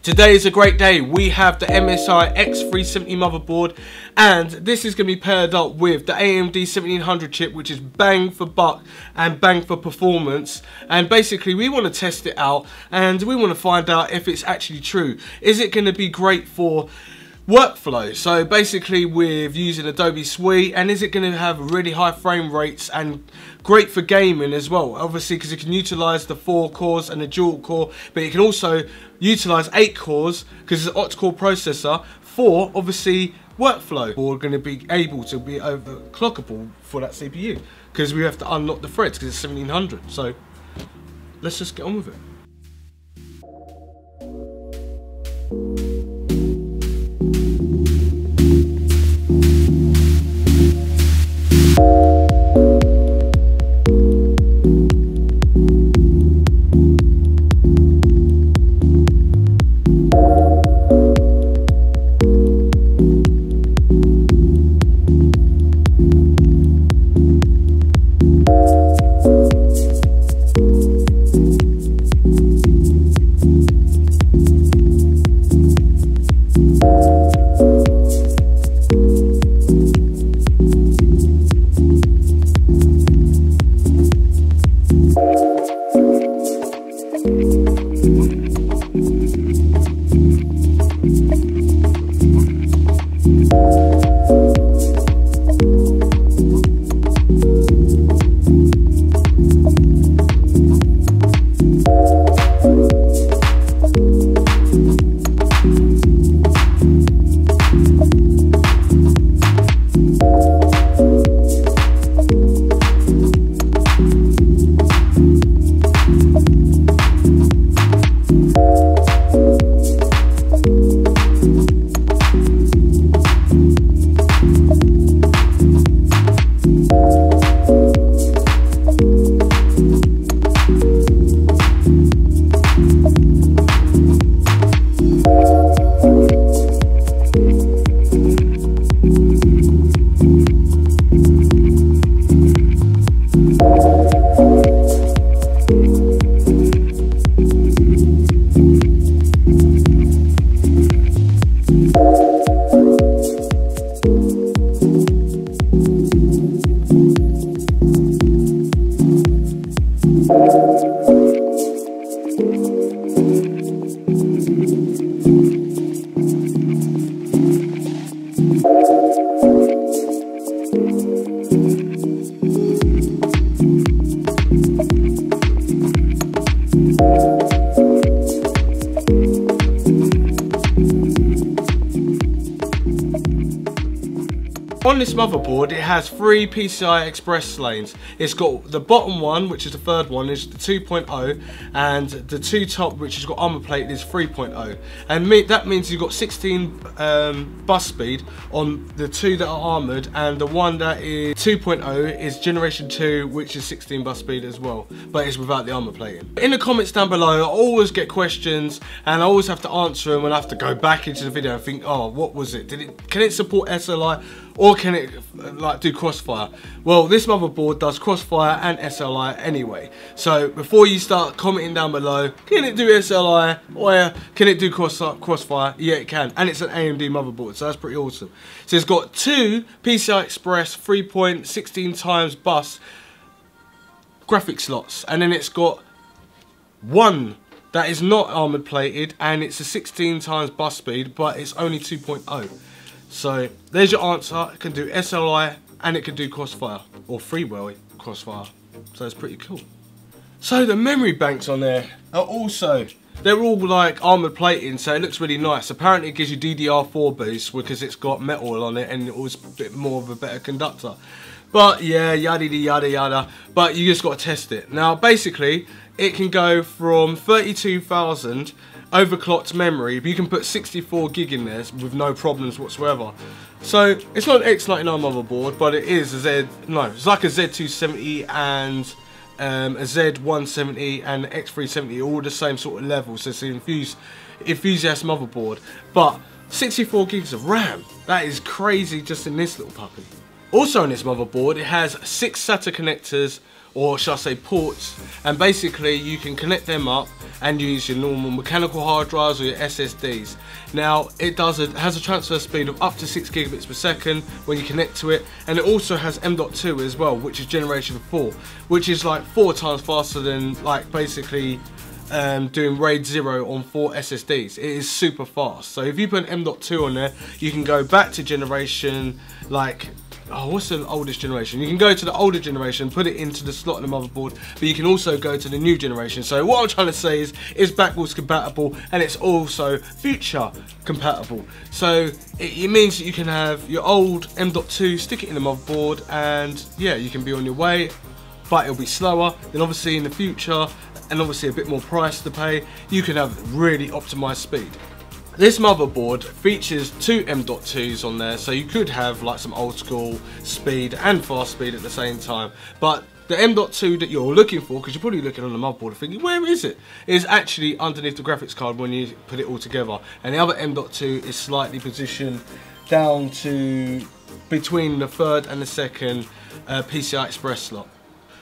Today is a great day. We have the MSI X370 motherboard, and this is going to be paired up with the AMD 1700 chip, which is bang for buck and bang for performance. And basically we want to test it out and we want to find out if it's actually true. Is it going to be great for workflow, so basically with using Adobe Suite, and is it going to have really high frame rates and great for gaming as well, obviously, because you can utilize the 4 cores and the dual core, but you can also utilize 8 cores because it's an octa-core processor for obviously workflow. We're going to be able to be overclockable for that CPU because we have to unlock the threads because it's 1700. So let's just get on with it. On this motherboard, it has 3 PCI Express lanes. It's got the bottom one, which is the third one, is the 2.0, and the 2 top, which has got armor plated, is 3.0. And that means you've got 16 bus speed on the 2 that are armored, and the one that is 2.0 is generation 2, which is 16 bus speed as well, but it's without the armor plating. In the comments down below, I always get questions, and I always have to answer them, and I have to go back into the video and think, oh, what was it? Can it support SLI? Or can it like do crossfire? Well, this motherboard does crossfire and SLI anyway. So before you start commenting down below, can it do SLI or can it do crossfire? Yeah, it can, and it's an AMD motherboard, so that's pretty awesome. So it's got 2 PCI Express 3.16 times bus graphic slots, and then it's got 1 that is not armored plated, and it's a 16 times bus speed, but it's only 2.0. So there's your answer. It can do SLI and it can do crossfire, or freeway crossfire. So it's pretty cool. So the memory banks on there are also, they're all like armoured plating, so it looks really nice. Apparently it gives you DDR4 boost because it's got metal on it and it was a bit more of a better conductor. But yeah, yada yada yada. But you just got to test it. Now basically it can go from 32,000 overclocked memory, but you can put 64 gig in there with no problems whatsoever. So it's not an X99 motherboard, but it is it's like a Z270 and a Z170 and X370, all the same sort of level. So it's an enthusiast motherboard, but 64 gigs of RAM, that is crazy just in this little puppy. Also on this motherboard, it has 6 SATA connectors, or shall I say ports, and basically you can connect them up and use your normal mechanical hard drives or your SSDs. Now it has a transfer speed of up to 6 gigabits per second when you connect to it, and it also has M.2 as well, which is generation 4, which is like 4 times faster than like basically doing RAID 0 on 4 SSDs. It is super fast. So if you put an M.2 on there, you can go back to generation like, oh, what's the oldest generation? You can go to the older generation, put it into the slot in the motherboard, but you can also go to the new generation. So what I'm trying to say is it's backwards compatible, and it's also future compatible. So it means that you can have your old M.2, stick it in the motherboard, and yeah, you can be on your way, but it'll be slower. Then obviously in the future, and obviously a bit more price to pay, you can have really optimized speed. This motherboard features 2 M.2s on there, so you could have like some old school speed and fast speed at the same time. But the M.2 that you're looking for, because you're probably looking on the motherboard thinking, where is it? Is actually underneath the graphics card when you put it all together. And the other M.2 is slightly positioned down to between the third and the second PCI Express slot.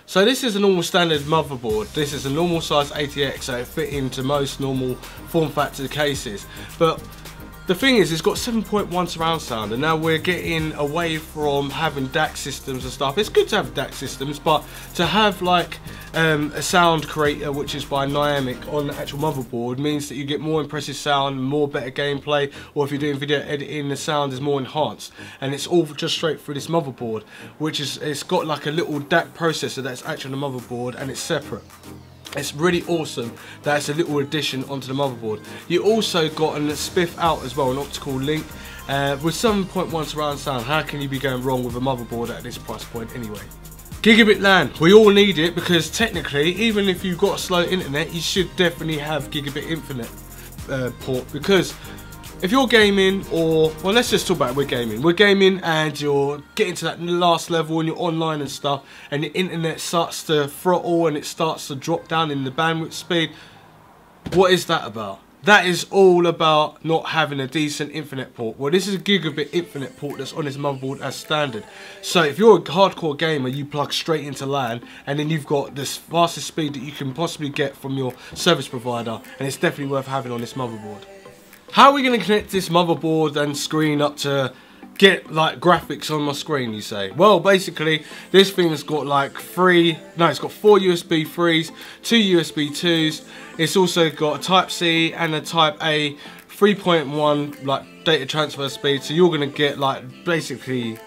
So this is a normal standard motherboard. This is a normal size ATX, so it fit into most normal form factor cases. But the thing is, it's got 7.1 surround sound, and now we're getting away from having DAC systems and stuff. It's good to have DAC systems, but to have like a sound creator, which is by Dynamic, on the actual motherboard means that you get more impressive sound, more better gameplay, or if you're doing video editing, the sound is more enhanced. And it's all just straight through this motherboard, which is, it's got like a little DAC processor that's actually on the motherboard, and it's separate. It's really awesome that it's a little addition onto the motherboard. You also got a spiff out as well, an optical link. With 7.1 surround sound, how can you be going wrong with a motherboard at this price point anyway? Gigabit LAN, we all need it, because technically, even if you've got a slow internet, you should definitely have gigabit Ethernet port, because if you're gaming, or, well, let's just talk about we're gaming and you're getting to that last level and you're online and stuff, and the internet starts to throttle and it starts to drop down in the bandwidth speed. What is that about? That is all about not having a decent Ethernet port. Well, this is a gigabit Ethernet port that's on this motherboard as standard. So if you're a hardcore gamer, you plug straight into LAN, and then you've got the fastest speed that you can possibly get from your service provider, and it's definitely worth having on this motherboard. How are we going to connect this motherboard and screen up to get like graphics on my screen, you say? Well, basically this thing has got like it's got 4 USB 3s, 2 USB 2s. It's also got a Type C and a Type A 3.1 like data transfer speed. So you're going to get like basically,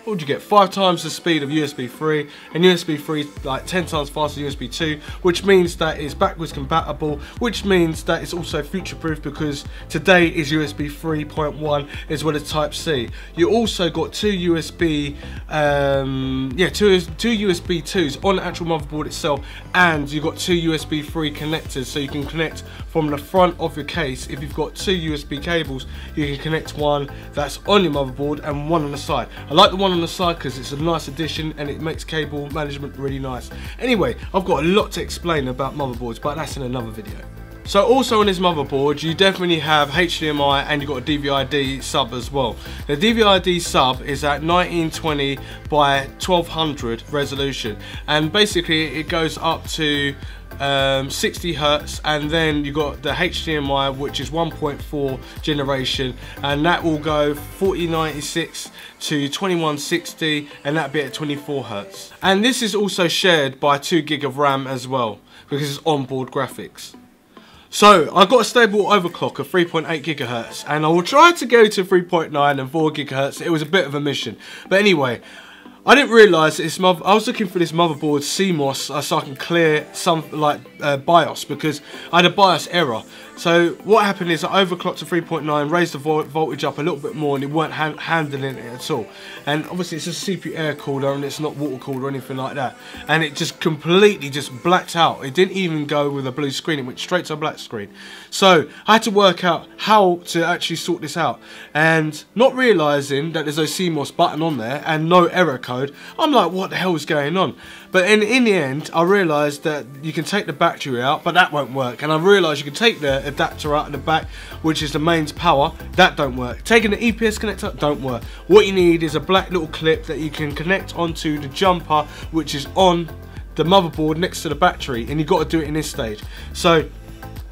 what would you get? 5 times the speed of USB 3, and USB 3 like 10 times faster than USB 2, which means that it's backwards compatible, which means that it's also future proof, because today is USB 3.1 as well as Type C. You also got 2 USB, two USB 2s on the actual motherboard itself, and you've got 2 USB 3 connectors, so you can connect from the front of your case. If you've got 2 USB cables, you can connect one that's on your motherboard and one on the side. I like the one on the side because it's a nice addition and it makes cable management really nice. Anyway, I've got a lot to explain about motherboards, but that's in another video. So also on this motherboard, you definitely have HDMI, and you've got a DVI-D sub as well. The DVI-D sub is at 1920 by 1200 resolution, and basically it goes up to 60 Hertz, and then you got the HDMI, which is 1.4 generation, and that will go 4096 to 2160, and that'll be at 24 Hertz. And this is also shared by 2 gig of RAM as well, because it's onboard graphics. So I've got a stable overclock of 3.8 gigahertz, and I will try to go to 3.9 and 4 gigahertz. It was a bit of a mission, but anyway, I didn't realise that I was looking for this motherboard CMOS so I can clear some BIOS, because I had a BIOS error. So what happened is I overclocked to 3.9, raised the voltage up a little bit more, and it weren't handling it at all. And obviously it's a CPU air cooler and it's not water cooled or anything like that. And it just completely just blacked out. It didn't even go with a blue screen, it went straight to a black screen. So I had to work out how to actually sort this out. And not realising that there's a CMOS button on there and no error code, I'm like, what the hell is going on? But in the end, I realised that you can take the battery out, but that won't work. And I realised you can take the adapter out of the back, which is the mains power, that don't work. Taking the EPS connector, don't work. What you need is a black little clip that you can connect onto the jumper, which is on the motherboard next to the battery, and you've got to do it in this stage. So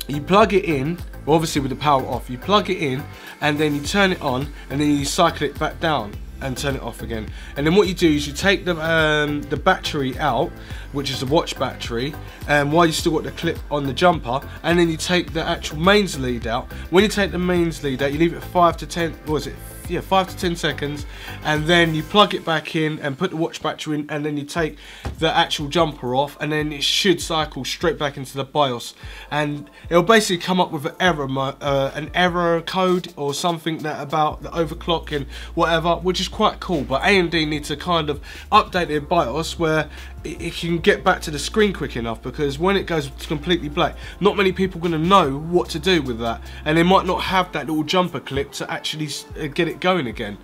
you plug it in, obviously with the power off, you plug it in and then you turn it on and then you cycle it back down and turn it off again. And then what you do is you take the battery out, which is the watch battery, and while you still got the clip on the jumper, and then you take the actual mains lead out. When you take the mains lead out, you leave it 5 to 10, what was it? Yeah, 5 to 10 seconds, and then you plug it back in and put the watch battery in, and then you take the actual jumper off, and then it should cycle straight back into the BIOS, and it'll basically come up with an error code or something that about the overclock and whatever, which is quite cool. But AMD need to kind of update their BIOS where it can get back to the screen quick enough, because when it goes completely black, not many people are going to know what to do with that, and they might not have that little jumper clip to actually get it going again.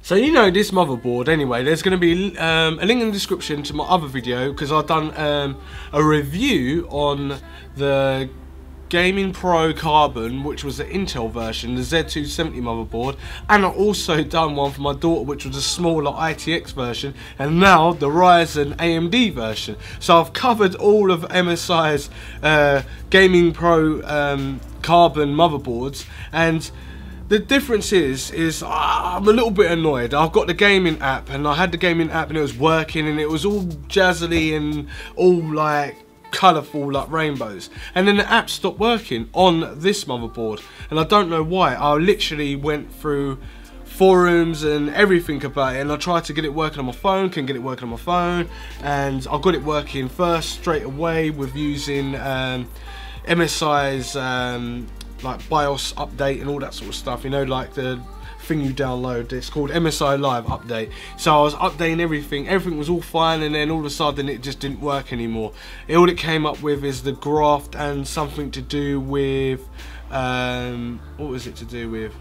So you know this motherboard anyway, there's going to be a link in the description to my other video, because I've done a review on the Gaming Pro Carbon, which was the Intel version, the Z270 motherboard, and I've also done one for my daughter, which was a smaller ITX version, and now the Ryzen AMD version. So I've covered all of MSI's Gaming Pro Carbon motherboards, and the difference is I'm a little bit annoyed. I've got the gaming app, and I had the gaming app and it was working, and it was all jazzily and all like colourful like rainbows, and then the app stopped working on this motherboard, and I don't know why. I literally went through forums and everything about it, and I tried to get it working on my phone, couldn't get it working on my phone, and I got it working first straight away with using MSI's like BIOS update and all that sort of stuff, you know, like the thing you download. It's called MSI Live Update. So I was updating everything was all fine, and then all of a sudden it just didn't work anymore. All it came up with is the graph and something to do with what was it to do with?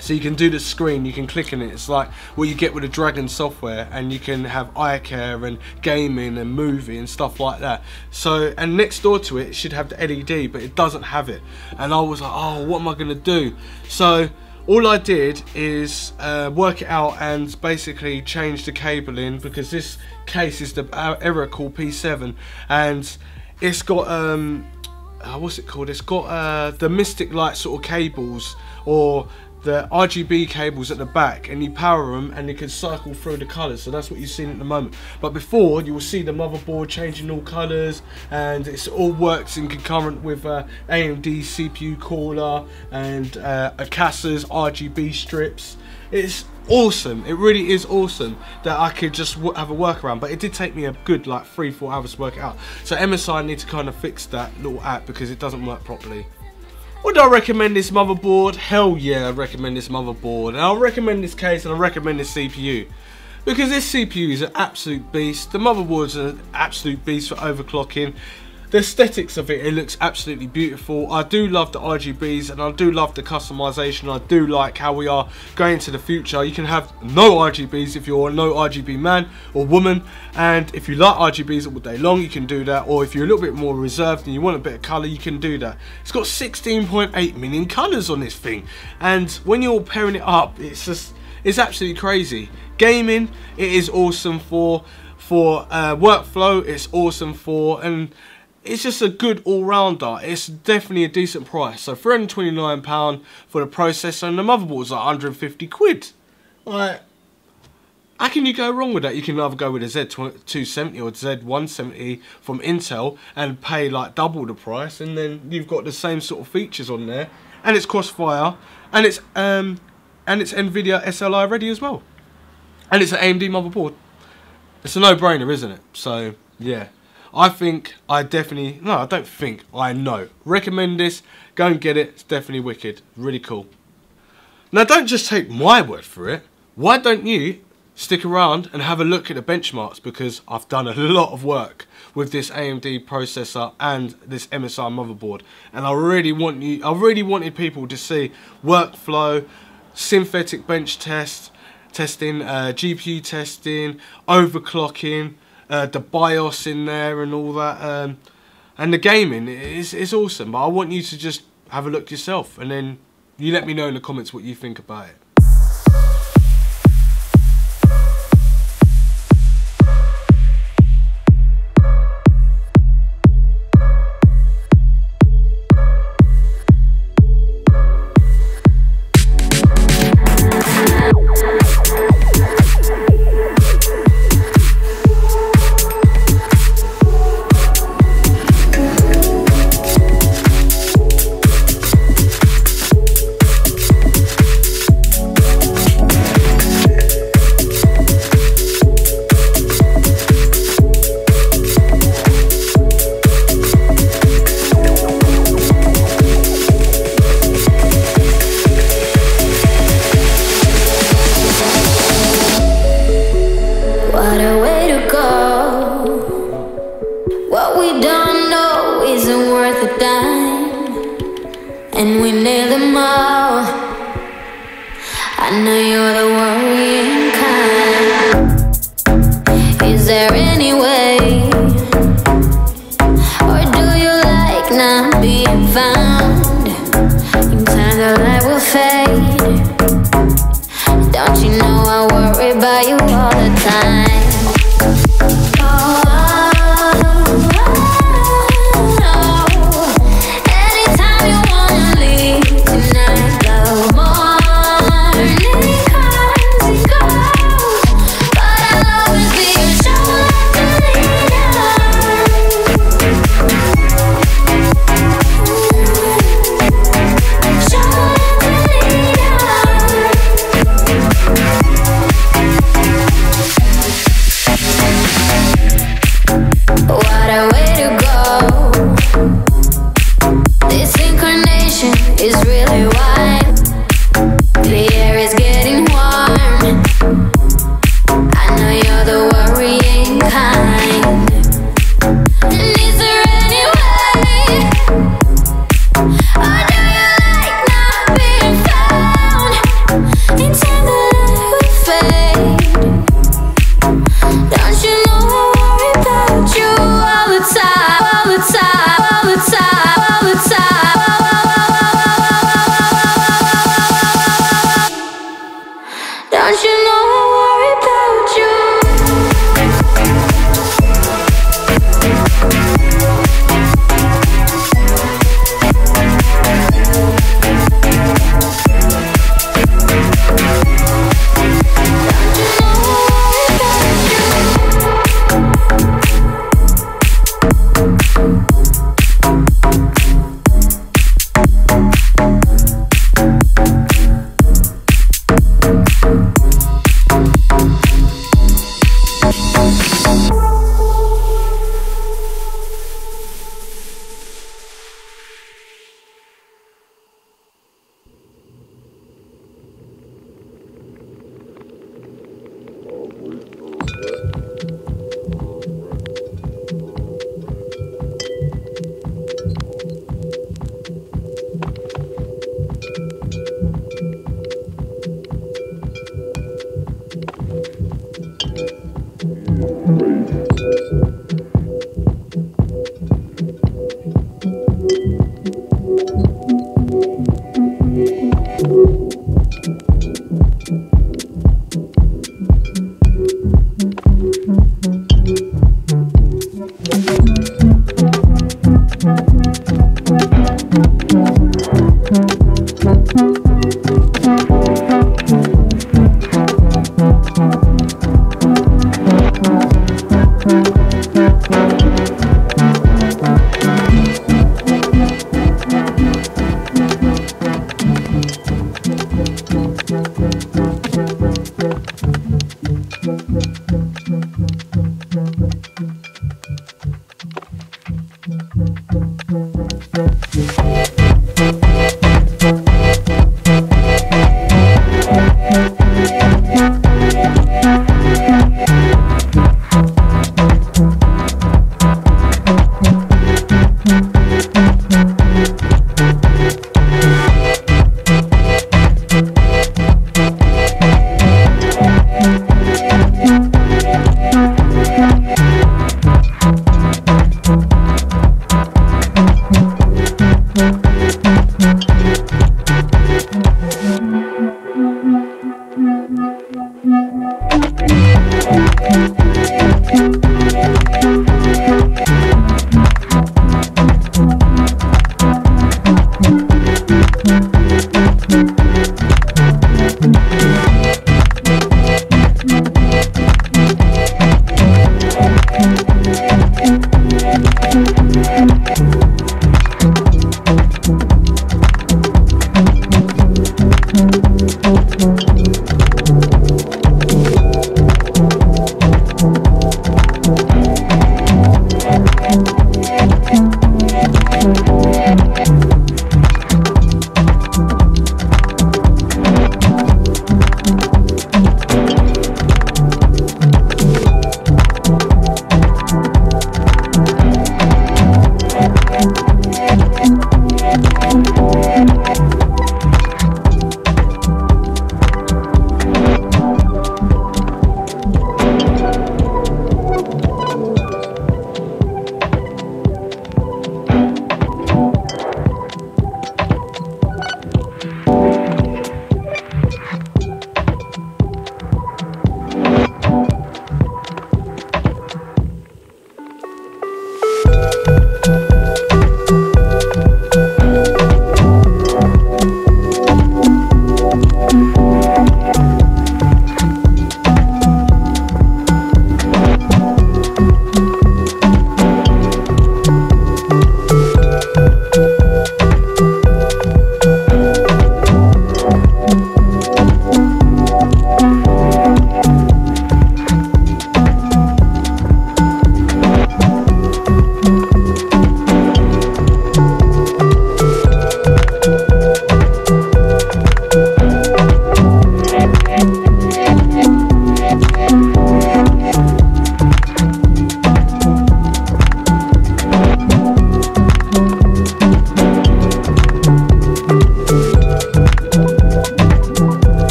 So you can do the screen, you can click in it. It's like what you get with the Dragon software, and you can have eye care and gaming and movie and stuff like that. So, and next door to it, it should have the LED, but it doesn't have it. And I was like, oh, what am I gonna do? So all I did is work it out and basically change the cabling, because this case is the error called P7, and it's got what's it called? It's got the Mystic Light sort of cables, or the RGB cables at the back, and you power them and you can cycle through the colours. So that's what you've seen at the moment. But before, you will see the motherboard changing all colours, and it all works in concurrent with AMD CPU caller and Asus's RGB strips. It's awesome. It really is awesome that I could just have a workaround, but it did take me a good like 3-4 hours to work it out. So MSI need to kind of fix that little app, because it doesn't work properly. Would I recommend this motherboard? Hell yeah, I recommend this motherboard. And I'll recommend this case, and I recommend this CPU. Because this CPU is an absolute beast. The motherboard's an absolute beast for overclocking. The aesthetics of it looks absolutely beautiful. I do love the RGBs, and I do love the customization. I do like how we are going into the future. You can have no RGBs if you're a no RGB man or woman, and if you like RGBs all day long, you can do that. Or if you're a little bit more reserved and you want a bit of colour, you can do that. It's got 16.8 million colours on this thing, and when you're pairing it up, it's absolutely crazy. Gaming, it is awesome for workflow, it's awesome for, and it's just a good all-rounder. It's definitely a decent price. So £329 for the processor, and the motherboard's like 150 quid. Like, how can you go wrong with that? You can either go with a Z270 or Z170 from Intel and pay like double the price, and then you've got the same sort of features on there, and it's crossfire, and it's NVIDIA SLI ready as well, and it's an AMD motherboard. It's a no-brainer, isn't it? So yeah. I know. Recommend this. Go and get it. It's definitely wicked. Really cool. Now, don't just take my word for it. Why don't you stick around and have a look at the benchmarks? Because I've done a lot of work with this AMD processor and this MSI motherboard, and I really wanted people to see workflow, synthetic bench testing, GPU testing, overclocking. The BIOS in there and all that. And the gaming is awesome, but I want you to just have a look yourself, and then you let me know in the comments what you think about it. And we nail them all. I know you're the worrying kind. Is there any way, or do you like not being found? In time the light will fade. Don't you know I worry about you all the time?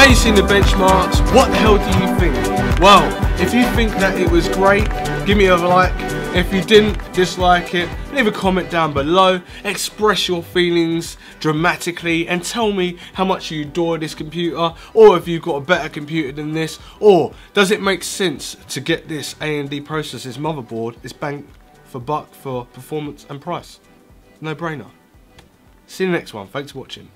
you've seen the benchmarks, what the hell do you think? Well, if you think that it was great, give me a like. If you didn't, dislike it, leave a comment down below, express your feelings dramatically and tell me how much you adore this computer, or if you've got a better computer than this, or does it make sense to get this AMD processor, this motherboard, this bang for buck for performance and price? No brainer. See you in the next one. Thanks for watching.